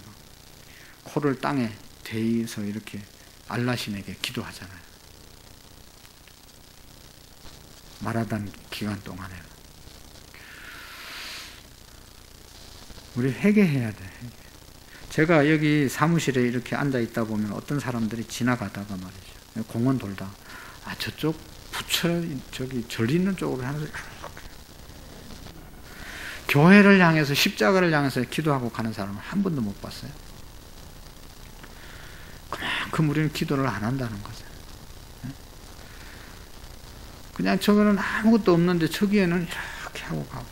코를 땅에 대서 이렇게 알라신에게 기도하잖아요. 마라단 기간 동안에 우리 회개해야 돼. 제가 여기 사무실에 이렇게 앉아 있다 보면 어떤 사람들이 지나가다가 말이죠, 공원 돌다 저쪽 부처 저기 절 있는 쪽으로 향해서 교회를 향해서 십자가를 향해서 기도하고 가는 사람을 한 번도 못 봤어요. 그만큼 우리는 기도를 안 한다는 거죠. 그냥 저거는 아무것도 없는데 저기에는 이렇게 하고 가고.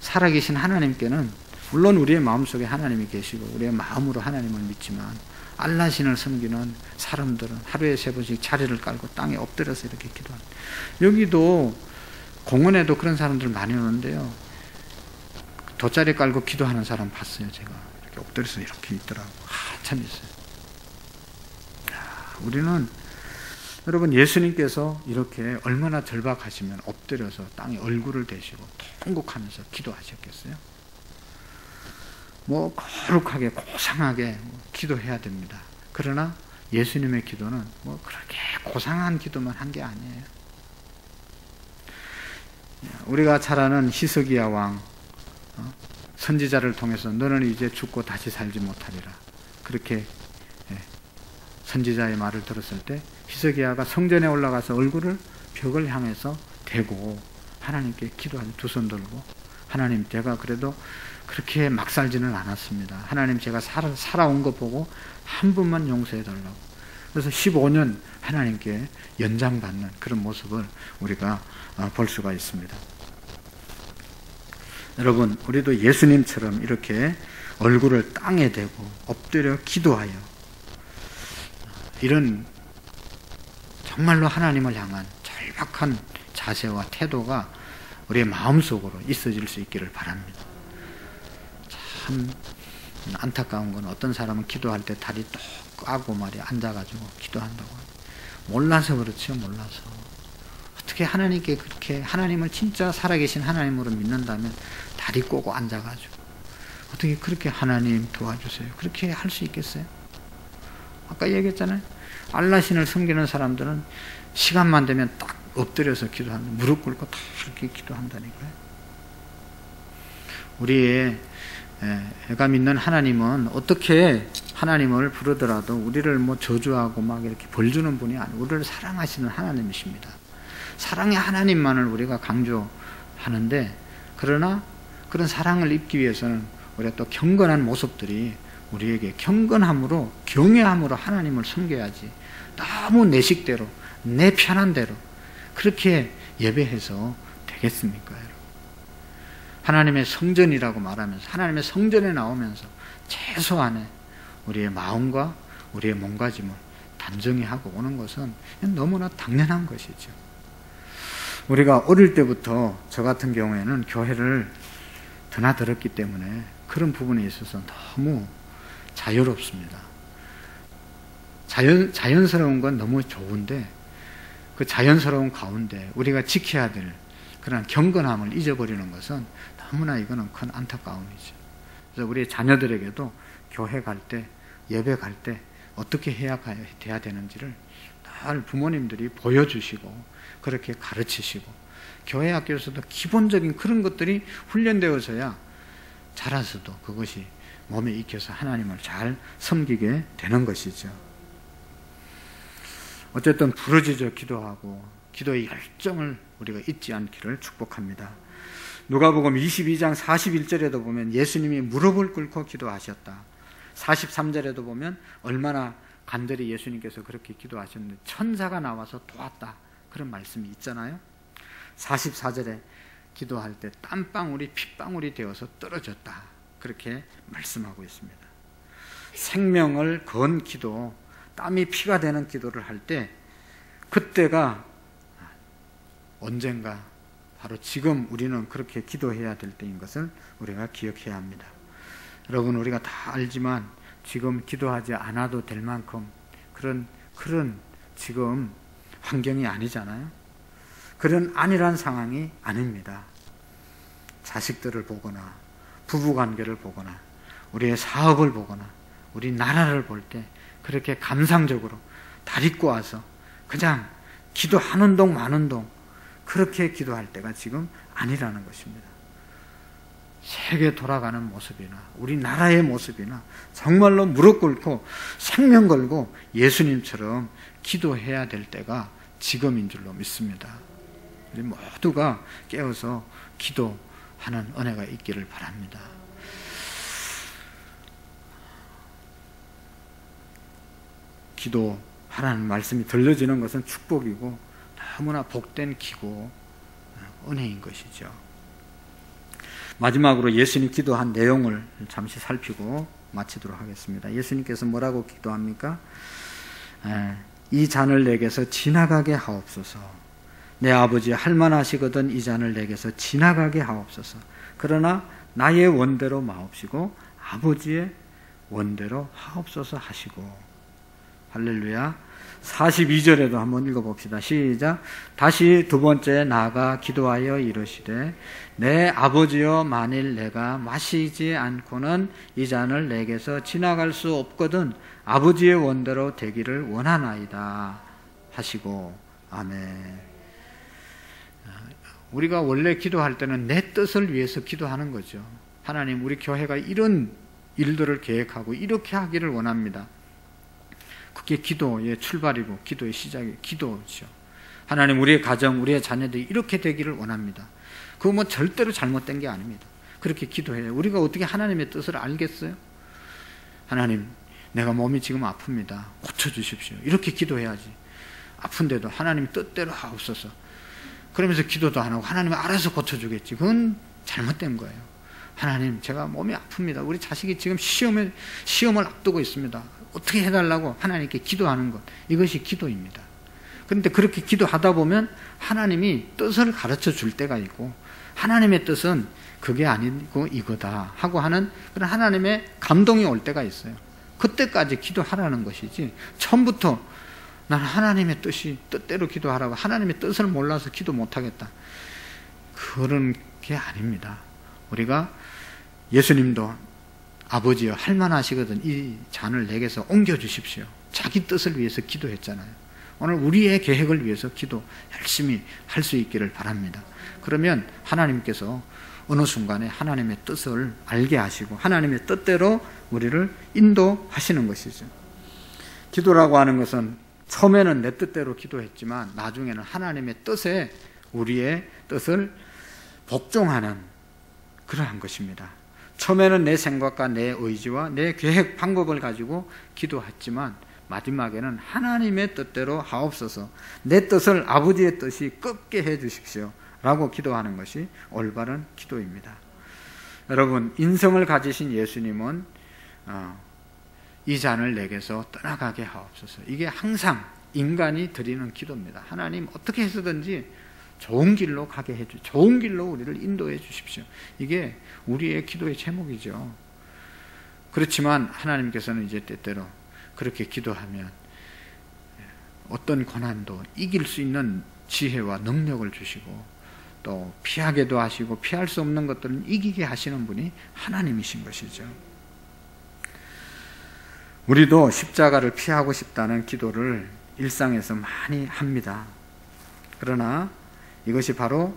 살아계신 하나님께는 물론 우리의 마음속에 하나님이 계시고 우리의 마음으로 하나님을 믿지만 알라신을 섬기는 사람들은 하루에 3번씩 자리를 깔고 땅에 엎드려서 이렇게 기도합니다. 여기도 공원에도 그런 사람들 많이 오는데요, 돗자리 깔고 기도하는 사람 봤어요. 제가 이렇게 엎드려서 이렇게 있더라고. 한참 있어요. 우리는 여러분, 예수님께서 이렇게 얼마나 절박하시면 엎드려서 땅에 얼굴을 대시고 통곡하면서 기도하셨겠어요? 뭐 거룩하게 고상하게 기도해야 됩니다. 그러나 예수님의 기도는 뭐 그렇게 고상한 기도만 한 게 아니에요. 우리가 잘 아는 히스기야 왕, 선지자를 통해서 너는 이제 죽고 다시 살지 못하리라, 그렇게 선지자의 말을 들었을 때 히스기야가 성전에 올라가서 얼굴을 벽을 향해서 대고 하나님께 기도하는, 두 손 들고, 하나님, 제가 그래도 그렇게 막 살지는 않았습니다. 하나님, 제가 살아온 거 보고 한 분만 용서해 달라고. 그래서 15년 하나님께 연장받는 그런 모습을 우리가 볼 수가 있습니다. 여러분, 우리도 예수님처럼 이렇게 얼굴을 땅에 대고 엎드려 기도하여 이런 정말로 하나님을 향한 절박한 자세와 태도가 우리의 마음속으로 있어질 수 있기를 바랍니다. 참 안타까운 건 어떤 사람은 기도할 때 다리 또 까고 말이야 앉아가지고 기도한다고. 몰라서 그렇죠. 몰라서. 어떻게 하나님께 그렇게, 하나님을 진짜 살아계신 하나님으로 믿는다면 다리 꼬고 앉아가지고 어떻게 그렇게 하나님 도와주세요, 그렇게 할 수 있겠어요? 아까 얘기했잖아요. 알라신을 섬기는 사람들은 시간만 되면 딱 엎드려서 기도하는, 무릎 꿇고 다 이렇게 기도한다니까요. 우리의 애가 믿는 하나님은 어떻게 하나님을 부르더라도 우리를 뭐 저주하고 막 이렇게 벌 주는 분이 아니고 우리를 사랑하시는 하나님이십니다. 사랑의 하나님만을 우리가 강조하는데, 그러나 그런 사랑을 입기 위해서는 우리가 또 경건한 모습들이 우리에게 경건함으로, 경외함으로 하나님을 섬겨야지, 너무 내 식대로, 내 편한 대로 그렇게 예배해서 되겠습니까, 여러분? 하나님의 성전이라고 말하면서, 하나님의 성전에 나오면서 최소한의 우리의 마음과 우리의 몸가짐을 단정히 하고 오는 것은 너무나 당연한 것이죠. 우리가 어릴 때부터 저 같은 경우에는 교회를 드나들었기 때문에 그런 부분에 있어서 너무 자유롭습니다. 자연스러운 건 너무 좋은데, 그 자연스러운 가운데 우리가 지켜야 될 그런 경건함을 잊어버리는 것은 너무나 이거는 큰 안타까움이죠. 그래서 우리 자녀들에게도 교회 갈 때, 예배 갈 때 어떻게 해야 돼야 되는지를 늘 부모님들이 보여주시고 그렇게 가르치시고, 교회 학교에서도 기본적인 그런 것들이 훈련되어서야 자라서도 그것이 몸에 익혀서 하나님을 잘 섬기게 되는 것이죠. 어쨌든 부르짖어 기도하고 기도의 열정을 우리가 잊지 않기를 축복합니다. 누가복음 22장 41절에도 보면 예수님이 무릎을 꿇고 기도하셨다. 43절에도 보면 얼마나 간절히 예수님께서 그렇게 기도하셨는데 천사가 나와서 도왔다, 그런 말씀이 있잖아요. 44절에 기도할 때 땀방울이 핏방울이 되어서 떨어졌다, 그렇게 말씀하고 있습니다. 생명을 건 기도, 땀이 피가 되는 기도를 할 때 그때가 언젠가 바로 지금 우리는 그렇게 기도해야 될 때인 것을 우리가 기억해야 합니다. 여러분, 우리가 다 알지만 지금 기도하지 않아도 될 만큼 그런 지금 환경이 아니잖아요. 그런 안일한 상황이 아닙니다. 자식들을 보거나 부부관계를 보거나 우리의 사업을 보거나 우리 나라를 볼 때 그렇게 감상적으로 다리 꼬아서 그냥 기도하는 동 마는 동 그렇게 기도할 때가 지금 아니라는 것입니다. 세계 돌아가는 모습이나 우리 나라의 모습이나 정말로 무릎 꿇고 생명 걸고 예수님처럼 기도해야 될 때가 지금인 줄로 믿습니다. 우리 모두가 깨어서 기도하는 은혜가 있기를 바랍니다. 기도하라는 말씀이 들려지는 것은 축복이고 너무나 복된 기고 은혜인 것이죠. 마지막으로 예수님 기도한 내용을 잠시 살피고 마치도록 하겠습니다. 예수님께서 뭐라고 기도합니까? 이 잔을 내게서 지나가게 하옵소서. 내 아버지 할만하시거든 이 잔을 내게서 지나가게 하옵소서. 그러나 나의 원대로 마옵시고 아버지의 원대로 하옵소서 하시고 할렐루야. 42절에도 한번 읽어봅시다. 시작. 다시 두 번째 나아가 기도하여 이르시되 내 아버지여, 만일 내가 마시지 않고는 이 잔을 내게서 지나갈 수 없거든 아버지의 원대로 되기를 원하나이다 하시고. 아멘. 우리가 원래 기도할 때는 내 뜻을 위해서 기도하는 거죠. 하나님, 우리 교회가 이런 일들을 계획하고 이렇게 하기를 원합니다. 그게 기도의 출발이고 기도의 시작이 기도죠. 하나님, 우리의 가정, 우리의 자녀들이 이렇게 되기를 원합니다. 그거 뭐 절대로 잘못된 게 아닙니다. 그렇게 기도해요. 우리가 어떻게 하나님의 뜻을 알겠어요? 하나님, 내가 몸이 지금 아픕니다. 고쳐주십시오. 이렇게 기도해야지. 아픈데도 하나님 뜻대로 하옵소서. 그러면서 기도도 안 하고 하나님이 알아서 고쳐주겠지. 그건 잘못된 거예요. 하나님, 제가 몸이 아픕니다. 우리 자식이 지금 시험을 앞두고 있습니다. 어떻게 해달라고 하나님께 기도하는 것, 이것이 기도입니다. 그런데 그렇게 기도하다 보면 하나님이 뜻을 가르쳐 줄 때가 있고, 하나님의 뜻은 그게 아니고 이거다 하고 하는 그런 하나님의 감동이 올 때가 있어요. 그때까지 기도하라는 것이지, 처음부터 나는 하나님의 뜻대로 기도하라고, 하나님의 뜻을 몰라서 기도 못하겠다, 그런 게 아닙니다. 우리가 예수님도 아버지여, 할만하시거든 이 잔을 내게서 옮겨주십시오. 자기 뜻을 위해서 기도했잖아요. 오늘 우리의 계획을 위해서 기도 열심히 할 수 있기를 바랍니다. 그러면 하나님께서 어느 순간에 하나님의 뜻을 알게 하시고 하나님의 뜻대로 우리를 인도하시는 것이죠. 기도라고 하는 것은 처음에는 내 뜻대로 기도했지만 나중에는 하나님의 뜻에 우리의 뜻을 복종하는 그러한 것입니다. 처음에는 내 생각과 내 의지와 내 계획 방법을 가지고 기도했지만 마지막에는 하나님의 뜻대로 하옵소서, 내 뜻을 아버지의 뜻이 꺾게 해 주십시오 라고 기도하는 것이 올바른 기도입니다. 여러분, 인성을 가지신 예수님은 이 잔을 내게서 떠나가게 하옵소서, 이게 항상 인간이 드리는 기도입니다. 하나님, 어떻게 해서든지 좋은 길로 가게 해주십시오. 좋은 길로 우리를 인도해 주십시오. 이게 우리의 기도의 제목이죠. 그렇지만 하나님께서는 이제 때때로 그렇게 기도하면 어떤 고난도 이길 수 있는 지혜와 능력을 주시고 또 피하게도 하시고 피할 수 없는 것들은 이기게 하시는 분이 하나님이신 것이죠. 우리도 십자가를 피하고 싶다는 기도를 일상에서 많이 합니다. 그러나 이것이 바로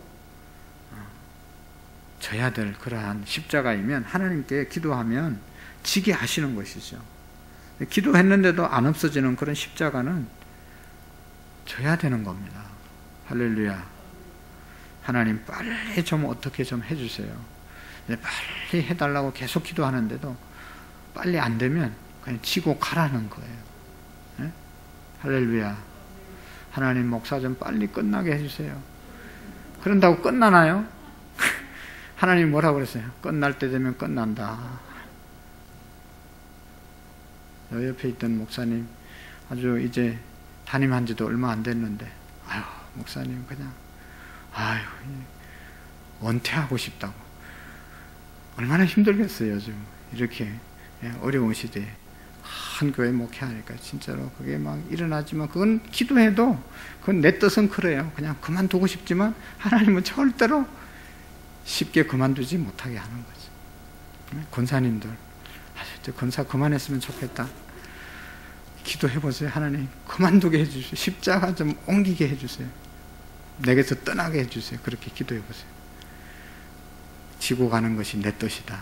져야 될 그러한 십자가이면 하나님께 기도하면 지게 하시는 것이죠. 기도했는데도 안 없어지는 그런 십자가는 져야 되는 겁니다. 할렐루야. 하나님, 빨리 좀 어떻게 좀 해주세요. 빨리 해달라고 계속 기도하는데도 빨리 안 되면 그냥 지고 가라는 거예요. 네? 할렐루야. 하나님, 목사 좀 빨리 끝나게 해주세요. 그런다고 끝나나요? 하나님 뭐라고 그랬어요? 끝날 때 되면 끝난다. 여 옆에 있던 목사님 아주 이제 담임한 지도 얼마 안 됐는데, 아유, 목사님 그냥 원퇴하고 싶다고. 얼마나 힘들겠어요. 요즘 이렇게 어려운 시대에 한 교회 목회하니까 진짜로 그게 막 일어나지만, 그건 기도해도 그건 내 뜻은 그래요. 그냥 그만두고 싶지만 하나님은 절대로 쉽게 그만두지 못하게 하는 거죠. 권사님들, 권사 그만했으면 좋겠다. 기도해보세요. 하나님, 그만두게 해주세요. 십자가 좀 옮기게 해주세요. 내게서 떠나게 해주세요. 그렇게 기도해보세요. 지고 가는 것이 내 뜻이다.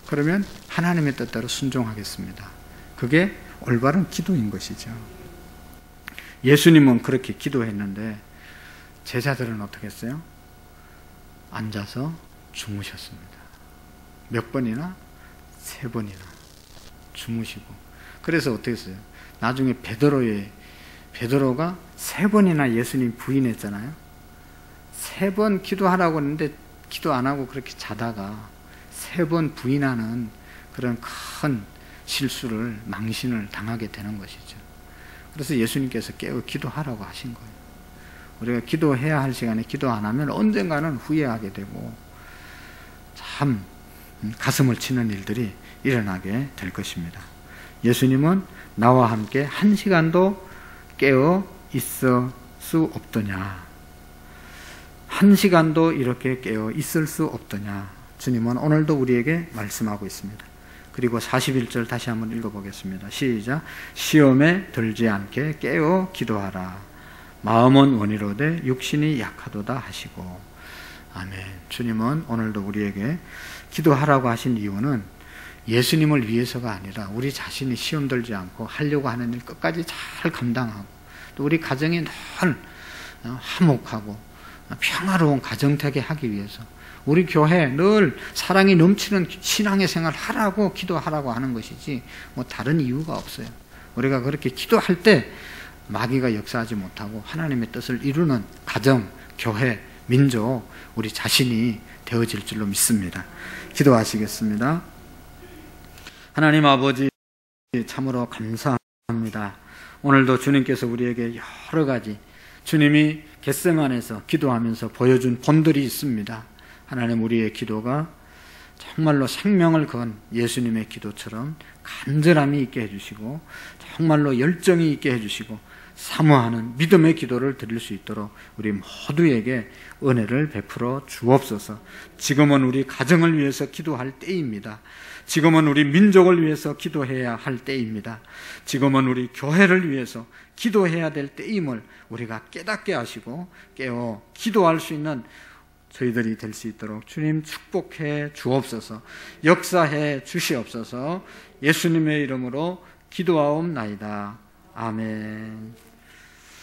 그러면 하나님의 뜻대로 순종하겠습니다. 그게 올바른 기도인 것이죠. 예수님은 그렇게 기도했는데 제자들은 어떻게 했어요? 앉아서 주무셨습니다. 몇 번이나? 3번이나 주무시고. 그래서 어떻게 했어요? 나중에 베드로가 3번이나 예수님 부인했잖아요. 3번 기도하라고 했는데 기도 안 하고 그렇게 자다가 3번 부인하는 그런 큰 실수를, 망신을 당하게 되는 것이죠. 그래서 예수님께서 깨워 기도하라고 하신 거예요. 우리가 기도해야 할 시간에 기도 안 하면 언젠가는 후회하게 되고 참 가슴을 치는 일들이 일어나게 될 것입니다. 예수님은 나와 함께 한 시간도 깨어 있을 수 없더냐. 한 시간도 이렇게 깨어 있을 수 없더냐. 주님은 오늘도 우리에게 말씀하고 있습니다. 그리고 41절 다시 한번 읽어보겠습니다. 시작. 시험에 들지 않게 깨어 기도하라. 마음은 원이로되 육신이 약하도다 하시고. 아멘. 주님은 오늘도 우리에게 기도하라고 하신 이유는 예수님을 위해서가 아니라 우리 자신이 시험 들지 않고 하려고 하는 일 끝까지 잘 감당하고, 또 우리 가정이 늘 화목하고 평화로운 가정되게 하기 위해서, 우리 교회 늘 사랑이 넘치는 신앙의 생활 하라고 기도하라고 하는 것이지 뭐 다른 이유가 없어요. 우리가 그렇게 기도할 때 마귀가 역사하지 못하고 하나님의 뜻을 이루는 가정, 교회, 민족, 우리 자신이 되어질 줄로 믿습니다. 기도하시겠습니다. 하나님 아버지, 참으로 감사합니다. 오늘도 주님께서 우리에게 여러 가지 주님이 겟세마네에서 기도하면서 보여준 본들이 있습니다. 하나님, 우리의 기도가 정말로 생명을 건 예수님의 기도처럼 간절함이 있게 해주시고 정말로 열정이 있게 해주시고 사모하는 믿음의 기도를 드릴 수 있도록 우리 모두에게 은혜를 베풀어 주옵소서. 지금은 우리 가정을 위해서 기도할 때입니다. 지금은 우리 민족을 위해서 기도해야 할 때입니다. 지금은 우리 교회를 위해서 기도해야 될 때임을 우리가 깨닫게 하시고 깨어 기도할 수 있는 저희들이 될 수 있도록 주님 축복해 주옵소서. 역사해 주시옵소서. 예수님의 이름으로 기도하옵나이다. 아멘.